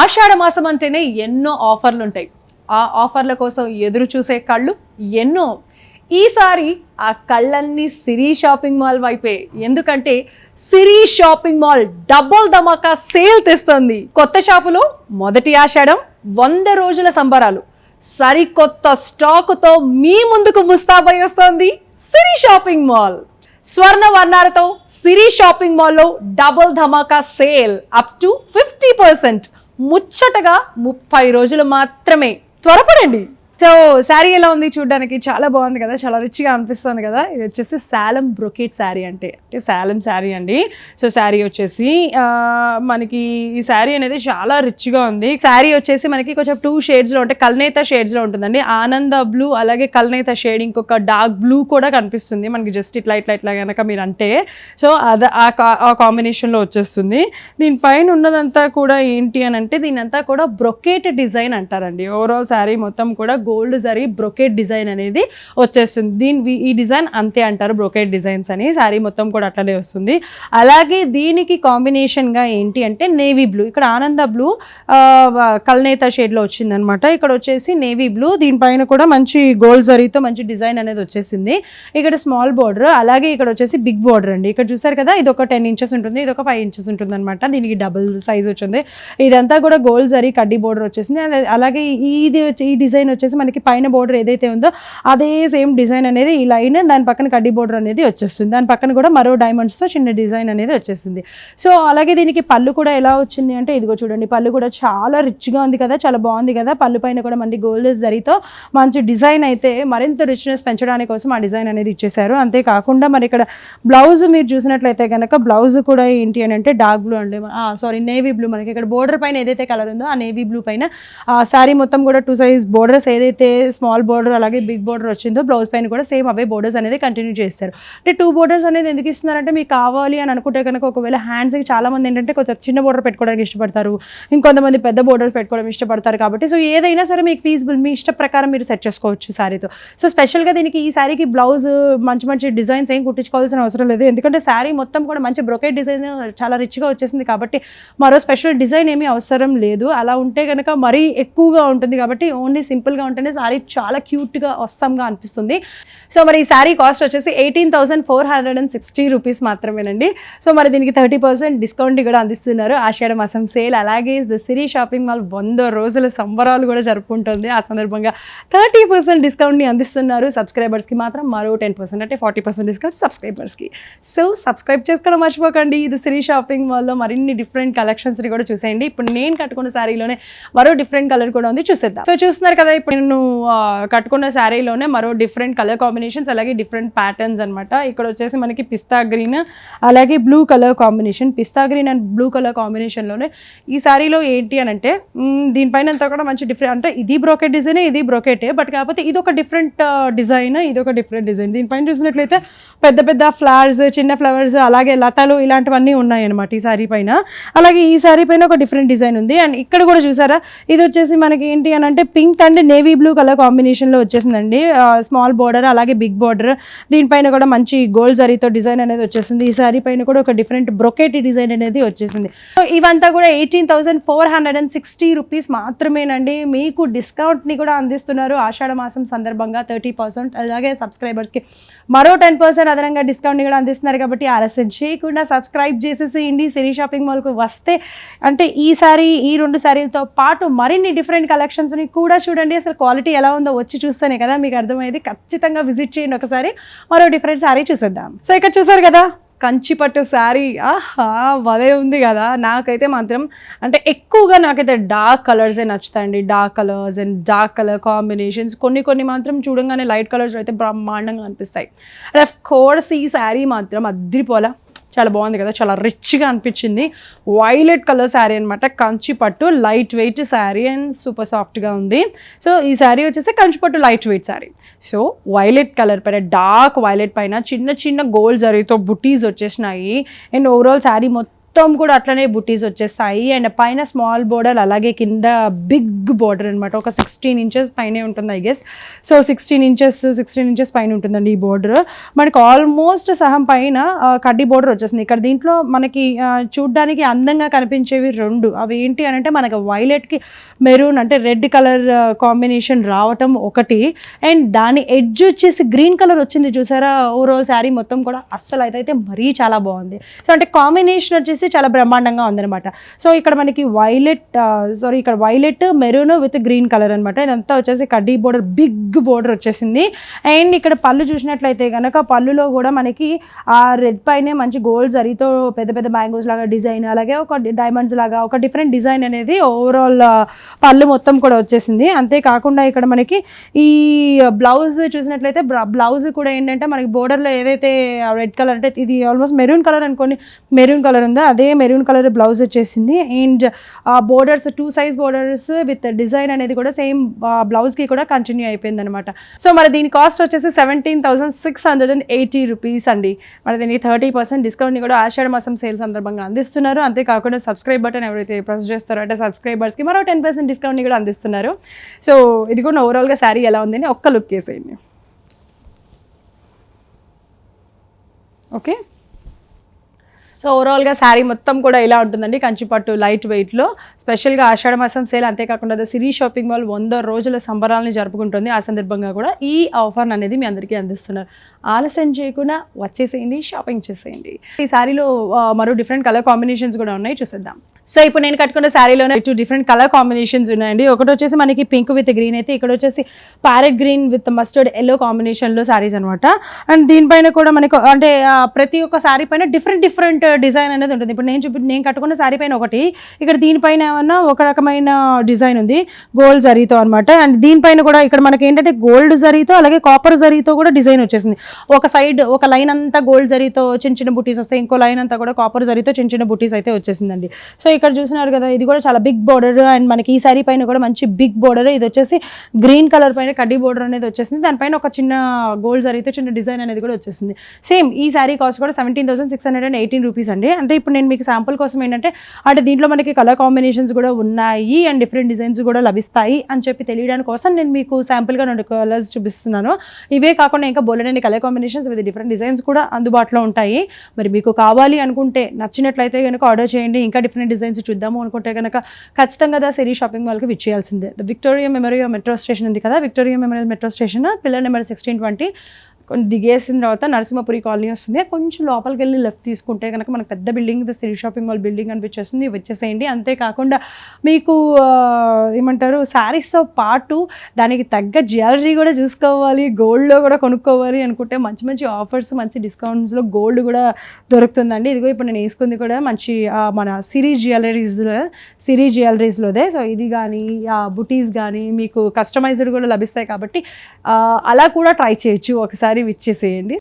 ఆషాఢ మాసం అంటేనే ఎన్నో ఆఫర్లు ఉంటాయి. ఆ ఆఫర్ల కోసం ఎదురు చూసే కళ్ళు ఎన్నో. ఈసారి ఆ కళ్ళన్నీ సిరి షాపింగ్ మాల్ వైపే. ఎందుకంటే సిరి షాపింగ్ మాల్ డబుల్ ధమాకా సేల్ తెస్తుంది. కొత్త షాపులో మొదటి ఆషాఢం 100 రోజుల సంబరాలు సరికొత్త స్టాకుతో మీ ముందుకు ముస్తాబై వస్తోంది సిరి షాపింగ్ మాల్. స్వర్ణ వర్ణాలతో సిరి షాపింగ్ మాల్లో double Dhamaka sale up to 50%. ముచ్చటగా 30 రోజులు మాత్రమే. త్వరపడండి. సో శారీ ఎలా ఉంది? చూడడానికి చాలా బాగుంది కదా, చాలా రిచ్గా అనిపిస్తుంది కదా. ఇది వచ్చేసి శాలం బ్రొకేట్ శారీ అంటే శాలం శారీ అండి. సో శారీ వచ్చేసి మనకి ఈ శారీ అనేది చాలా రిచ్గా ఉంది. శారీ వచ్చేసి మనకి కొంచెం 2 షేడ్స్లో ఉంటాయి. కల్నేత షేడ్స్లో ఉంటుందండి. ఆనంద బ్లూ అలాగే కల్నేత షేడ్, ఇంకొక డార్క్ బ్లూ కూడా కనిపిస్తుంది మనకి. జస్ట్ ఇట్లా కనుక మీరు అంటే సో అది ఆ కాంబినేషన్లో వచ్చేస్తుంది. దీనిపైన ఉన్నదంతా కూడా ఏంటి అని అంటే దీనంతా కూడా బ్రొకేట్ డిజైన్ అంటారండి. ఓవరాల్ శారీ మొత్తం కూడా గోల్డ్ జరీ బ్రొకేట్ డిజైన్ అనేది వచ్చేస్తుంది. ఈ డిజైన్ అంతే అంటారు, బ్రొకేట్ డిజైన్స్ అని. శారీ మొత్తం కూడా అట్లనే వస్తుంది. అలాగే దీనికి కాంబినేషన్గా ఏంటి అంటే నేవీ బ్లూ. ఇక్కడ ఆనంద బ్లూ కల్నేత షేడ్లో వచ్చింది అనమాట. ఇక్కడ వచ్చేసి నేవీ బ్లూ, దీనిపైన కూడా మంచి గోల్డ్ జరీతో మంచి డిజైన్ అనేది వచ్చేసింది. ఇక్కడ స్మాల్ బోర్డర్, అలాగే ఇక్కడ వచ్చేసి బిగ్ బోర్డర్ అండి. ఇక్కడ చూసారు కదా, ఇది ఒక 10 ఇంచెస్ ఉంటుంది, ఇది ఒక 5 ఇంచెస్ ఉంటుంది అనమాట. దీనికి డబుల్ సైజ్ వచ్చింది. ఇదంతా కూడా గోల్డ్ జరీ కడ్డీ బోర్డర్ వచ్చేసింది. అలాగే ఈ డిజైన్ వచ్చేసి మనకి పైన బోర్డర్ ఏదైతే ఉందో అదే సేమ్ డిజైన్ అనేది ఈ లైన్, దాని పక్కన కడ్డీ బోర్డర్ అనేది వచ్చేస్తుంది. దాని పక్కన కూడా మరో డైమండ్స్తో చిన్న డిజైన్ అనేది వచ్చేసింది. సో అలాగే దీనికి పళ్ళు కూడా ఎలా వచ్చింది అంటే ఇదిగో చూడండి, పళ్ళు కూడా చాలా రిచ్గా ఉంది కదా, చాలా బాగుంది కదా. పళ్ళు పైన కూడా మంచి గోల్డ్ జరీతో మంచి డిజైన్ అయితే మరింత రిచ్నెస్ పెంచడానికి కోసం ఆ డిజైన్ అనేది ఇచ్చేసారు. అంతేకాకుండా మరి ఇక్కడ బ్లౌజ్ మీరు చూసినట్లయితే కనుక బ్లౌజ్ కూడా ఏంటి అని అంటే డార్క్ బ్లూ అండి, నేవీ బ్లూ. మనకి ఇక్కడ బోర్డర్ పైన ఏదైతే కలర్ ఉందో ఆ నేవీ బ్లూ పైన శారీ మొత్తం కూడా 2 సైజ్ బోర్డర్స్, ఏదైతే స్మాల్ బోర్డర్ అలాగే బిగ్ బోర్డర్ వచ్చిందో బ్లౌజ్ పైన కూడా సేమ్ అవే బోర్డర్స్ అనేది కంటిన్యూ చేస్తారు. అంటే 2 బోర్డర్స్ అనేది ఎందుకు ఇస్తున్నారంటే మీకు కావాలి అని అనుకుంటే కనుక ఒకవేళ హ్యాండ్స్కి చాలా మంది ఏంటంటే కొంచెం చిన్న బోర్డర్ పెట్టుకోవడానికి ఇష్టపడతారు, ఇంకొంతమంది పెద్ద బోర్డర్ పెట్టుకోవడం ఇష్టపడతారు. కాబట్టి సో ఏదైనా సరే మీకు ఫీజిబుల్, మీ ఇష్ట ప్రకారం మీరు సెట్ చేసుకోవచ్చు శారీతో. సో స్పెషల్గా దీనికి ఈ శారీకి బ్లౌజ్ మంచి డిజైన్స్ ఏం కుట్టించుకోవాల్సిన అవసరం లేదు. ఎందుకంటే శారీ మొత్తం కూడా మంచి బ్రొకేట్ డిజైన్ చాలా రిచ్గా వచ్చేసింది కాబట్టి మరో స్పెషల్ డిజైన్ ఏమీ అవసరం లేదు. అలా ఉంటే కనుక మరీ ఎక్కువగా ఉంటుంది కాబట్టి ఓన్లీ సింపుల్గా ఉంటేనే శారీ చాలా క్యూట్గా వస్తాంగా అనిపిస్తుంది. సో మరి ఈ శారీ కాస్ట్ వచ్చేసి 18,460 రూపీస్ మాత్రమేనండి. సో మరి దీనికి 30% డిస్కౌంట్ కూడా అందిస్తున్నారు ఆషాఢ మాసం సేల్. అలాగే ద సిరి షాపింగ్ మాల్ 100 రోజుల సంబరాలు కూడా జరుపుకుంటుంది. ఆ సందర్భంగా 30% డిస్కౌంట్ని అందిస్తున్నారు. సబ్స్క్రైబర్స్కి మాత్రం మరో 10% అంటే 40% డిస్కౌంట్ సబ్స్క్రైబర్స్కి. సో సబ్స్క్రైబ్ చేసుకోవడం మర్చిపోకండి. ఇది సిరి షాపింగ్ మాల్లో మరిన్ని డిఫరెంట్ కలెక్షన్స్ని కూడా చూసేయండి. ఇప్పుడు నేను కట్టుకున్న శారీలోనే మరో డిఫరెంట్ కలర్ కూడా ఉంది, చూసేద్దాం. సో చూస్తున్నారు కదా, ఇప్పుడు నేను కట్టుకున్న శారీలోనే మరో డిఫరెంట్ కలర్ కాంబినేషన్స్ అలాగే డిఫరెంట్ ప్యాటర్న్స్ అనమాట. ఇక్కడ వచ్చేసి మనకి పిస్తా గ్రీన్ అలాగే బ్లూ కలర్ కాంబినేషన్, పిస్తా గ్రీన్ అండ్ బ్లూ కలర్ కాంబినేషన్లోనే ఈ శారీలో ఏంటి అని అంటే దీనిపైన అంతా కూడా మంచి డిఫరెంట్, అంటే ఇది బ్రోకెట్ డిజైనే, ఇది బ్రోకెటే, బట్ కాకపోతే ఇది ఒక డిఫరెంట్ డిజైన్, ఇది ఒక డిఫరెంట్ డిజైన్. దీనిపైన చూసినట్లయితే పెద్ద ఫ్లవర్స్, చిన్న ఫ్లవర్స్ అలాగే లతలు ఇలాంటివన్నీ ఉన్నాయి అనమాట ఈ శారీ పైన. అలాగే ఈ శారీ పైన ఒక డిఫరెంట్ డిజైన్ ఉంది. అండ్ ఇక్కడ కూడా చూసారా, ఇది వచ్చేసి మనకి ఏంటి అని అంటే pink and navy blue colour కాంబినేషన్లో వచ్చేసిందండి. స్మాల్ బోర్డర్ అలాగే బిగ్ బోర్డర్, దీనిపైన కూడా మంచి గోల్డ్ జరీతో డిజైన్ అనేది వచ్చేసింది. ఈ శారీ పైన కూడా ఒక డిఫరెంట్ బ్రొకేట్ డిజైన్ అనేది వచ్చేసింది. సో ఇవంతా కూడా 18,460 రూపీస్ మాత్రమేనండి. మీకు డిస్కౌంట్ని కూడా అందిస్తున్నారు ఆషాఢ మాసం సందర్భంగా 30%. అలాగే సబ్స్క్రైబర్స్కి మరో 10% అదనంగా డిస్కౌంట్ని కూడా అందిస్తున్నారు. కాబట్టి ఆలస్యం చేయకుండా సబ్స్క్రైబ్ చేసేసేయండి. సిరి షాపింగ్ మాల్కు వస్తే అంటే ఈ సారీ, ఈ 2 శారీలతో పాటు మరిన్ని డిఫరెంట్ కలెక్షన్స్ని కూడా చూడండి. అసలు క్వాలిటీ ఎలా ఉందో వచ్చి చూస్తేనే కదా మీకు అర్థమయ్యేది. ఖచ్చితంగా విజిట్ చేయండి ఒకసారి. మరో డిఫరెంట్ శారీ చూసేద్దాం. సో ఇక్కడ చూసారు కదా కంచిపట్టు శారీ, ఆహా భలే ఉంది కదా. నాకైతే మాత్రం అంటే ఎక్కువగా నాకైతే డార్క్ కలర్సే నచ్చుతాయండి. Dark colours and dark colour combinations, కొన్ని మాత్రం చూడంగానే లైట్ కలర్స్ అయితే బ్రహ్మాండంగా అనిపిస్తాయి. అండ్ ఆఫ్ కోర్స్ ఈ శారీ మాత్రం అద్రిపోలా, చాలా బాగుంది కదా, చాలా రిచ్గా అనిపించింది. వైలెట్ కలర్ శారీ అనమాట, కంచిపట్టు light weight sari and super సాఫ్ట్గా ఉంది. సో ఈ శారీ వచ్చేసి కంచిపట్టు light weight sari. So violet colour పైన, డార్క్ వైలెట్ పైన చిన్న గోల్డ్ జరీతో బుటీస్ వచ్చేసినాయి. అండ్ ఓవరాల్ శారీ మొత్తం మొత్తం కూడా అట్లనే బుటీస్ వచ్చేస్తాయి. అండ్ పైన స్మాల్ బోర్డర్, అలాగే కింద బిగ్ బోర్డర్ అనమాట. ఒక 16 ఇంచెస్ పైనే ఉంటుంది ఐ గెస్. సో 16 ఇంచెస్ పైన ఉంటుందండి ఈ బోర్డర్. మనకి ఆల్మోస్ట్ సహం పైన కడ్డీ బోర్డర్ వచ్చేసింది. ఇక్కడ దీంట్లో మనకి చూడ్డానికి అందంగా కనిపించేవి రెండు. అవి ఏంటి అని అంటే మనకి వైలెట్కి మెరూన్ అంటే రెడ్ కలర్ కాంబినేషన్ రావటం ఒకటి, అండ్ దాని ఎడ్జ్ వచ్చేసి గ్రీన్ కలర్ వచ్చింది చూసారా. ఓవరాల్ శారీ మొత్తం కూడా అస్సలు అయితే మరీ చాలా బాగుంది. సో అంటే కాంబినేషన్ వచ్చేసి చాలా బ్రహ్మాండంగా ఉందన్నమాట. సో ఇక్కడ మనకి ఇక్కడ violet maroon with green colour అనమాట. ఇదంతా వచ్చేసి కడ్డీ బోర్డర్, బిగ్ బోర్డర్ వచ్చేసింది. అండ్ ఇక్కడ పళ్ళు చూసినట్లయితే కనుక పళ్ళులో కూడా మనకి ఆ రెడ్ పైనే మంచి గోల్డ్ జరీతో పెద్ద పెద్ద మ్యాంగోస్ లాగా డిజైన్, అలాగే ఒక డైమండ్స్ లాగా ఒక డిఫరెంట్ డిజైన్ అనేది ఓవరాల్ పళ్ళు మొత్తం కూడా వచ్చేసింది. అంతేకాకుండా ఇక్కడ మనకి ఈ బ్లౌజ్ చూసినట్లయితే బ్లౌజ్ కూడా ఏంటంటే మనకి బోర్డర్లో ఏదైతే రెడ్ కలర్ అంటే ఇది ఆల్మోస్ట్ మెరూన్ కలర్ అనుకోని, మెరూన్ కలర్ ఉందో అదే మెరూన్ కలర్ బ్లౌజ్ వచ్చేసింది. And borders 2 size borders with design అనేది కూడా సేమ్ బ్లౌజ్కి కూడా కంటిన్యూ అయిపోయింది అనమాట. సో మరి దీని కాస్ట్ వచ్చేసి 17,680 రూపీస్ అండి. మరి దీనికి 30% డిస్కౌంట్ని కూడా ఆషాఢ మాసం సేల్ సందర్భంగా అందిస్తున్నారు. అంతేకాకుండా సబ్స్క్రైబ్ బటన్ ఎవరైతే ప్రెస్ చేస్తారో అంటే సబ్స్క్రైబర్స్కి మరో 10% డిస్కౌంట్ని కూడా అందిస్తున్నారు. సో ఇది కూడా ఓవరాల్గా శారీ ఎలా ఉందని ఒక్క లుక్ వేసేయండి. ఓకే, సో ఓవరాల్గా శారీ మొత్తం కూడా ఇలా ఉంటుందండి. కంచిపట్టు లైట్ వెయిట్లో, స్పెషల్గా ఆషాఢ మాసం సేల్. అంతేకాకుండా సిరి షాపింగ్ మాల్ 100 రోజుల సంబరాలని జరుపుకుంటుంది. ఆ సందర్భంగా కూడా ఈ ఆఫర్ అనేది మీ అందరికీ అందిస్తున్నారు. ఆలస్యం చేయకుండా వచ్చేసేయండి, షాపింగ్ చేసేయండి. ఈ శారీలో మరో డిఫరెంట్ కలర్ కాంబినేషన్స్ కూడా ఉన్నాయి, చూసేద్దాం. సో ఇప్పుడు నేను కట్టుకున్న శారీలోనే 2 డిఫరెంట్ కలర్ కాంబినేషన్స్ ఉన్నాయండి. ఒకటి వచ్చేసి మనకి పింక్ విత్ గ్రీన్ అయితే, ఇక్కడ వచ్చేసి parrot green with mustard yellow కాంబినేషన్లో శారీస్ అనమాట. అండ్ దీనిపైన కూడా మనకు అంటే ప్రతి ఒక్క శారీ పైన డిఫరెంట్ డిజైన్ అనేది ఉంటుంది. ఇప్పుడు నేను కట్టుకున్న శారీ పైన ఒకటి, ఇక్కడ దీనిపైన ఏమన్నా ఒక రకమైన డిజైన్ ఉంది గోల్డ్ జరీతో అనమాట. అండ్ దీనిపైన కూడా ఇక్కడ మనకి ఏంటంటే గోల్డ్ జరీతో అలాగే కాపర్ జరీతో కూడా డిజైన్ వచ్చేసింది. ఒక సైడ్ ఒక లైన్ అంతా గోల్డ్ జరీతో చిన్న బుటీస్ వస్తాయి, ఇంకో లైన్ అంతా కూడా కాపర్ జరీతో చిన్న బుటీస్ అయితే వచ్చేసిందండి. సో ఇక్కడ చూస్తున్నారు కదా, ఇది కూడా చాలా బిగ్ బోర్డర్. అండ్ మనకి ఈ శారీ పైన కూడా మంచి బిగ్ బోర్డర్. ఇది వచ్చేసి గ్రీన్ కలర్ పైన కడ్డీ బోర్డర్ అనేది వచ్చేసింది. దానిపైన ఒక చిన్న గోల్డ్ జరీతో చిన్న డిజైన్ అనేది కూడా వచ్చేసింది. సేమ్ ఈ శారీ కాస్ట్ కూడా 17,618 రూపీస్ అండి. అంటే ఇప్పుడు నేను మీకు శాంపుల్ కోసం ఏంటంటే అంటే దీంట్లో మనకి కలర్ కాంబినేషన్స్ కూడా ఉన్నాయి అండ్ డిఫరెంట్ డిజైన్స్ కూడా లభిస్తాయి అని చెప్పి తెలియడానికి కోసం నేను మీకు శాంపుల్గా 2 కలర్స్ చూపిస్తున్నాను. ఇవే కాకుండా ఇంకా బోలెడన్ని colour combinations with different designs కూడా అందుబాటులో ఉంటాయి. మరి మీకు కావాలి అనుకుంటే నచ్చినట్లయితే కనుక ఆర్డర్ చేయండి. ఇంకా డిఫరెంట్ డిజైన్స్ చూద్దాము అనుకుంటే కనుక ఖచ్చితంగా సిరి షాపింగ్ మాల్కి విచ్చేయాల్సిందే. విక్టోరియా మెమోరియల్ మెట్రో స్టేషన్ ఉంది కదా, Victoria memorial metro station pillar number 1620 దిగేసిన తర్వాత నరసింహపురి కాలనీ వస్తుంది. కొంచెం లోపలికి వెళ్ళి లెఫ్ట్ తీసుకుంటే కనుక మనకు పెద్ద బిల్డింగ్ సిరి షాపింగ్ మాల్ బిల్డింగ్ అనిపించేస్తుంది, వచ్చేసేయండి. అంతేకాకుండా మీకు ఏమంటారు శారీస్తో పాటు దానికి తగ్గ జ్యువెలరీ కూడా చూసుకోవాలి, గోల్డ్లో కూడా కొనుక్కోవాలి అనుకుంటే మంచి మంచి ఆఫర్స్ మంచి డిస్కౌంట్స్లో గోల్డ్ కూడా దొరుకుతుందండి. ఇదిగో ఇప్పుడు నేను వేసుకుంది కూడా మంచి మన సిరి జ్యువెలరీస్లోదే. సో ఇది కానీ బుటీస్ కానీ మీకు కస్టమైజ్డ్ కూడా లభిస్తాయి కాబట్టి అలా కూడా ట్రై చేయొచ్చు, ఒకసారి విచ్చేసేయండి.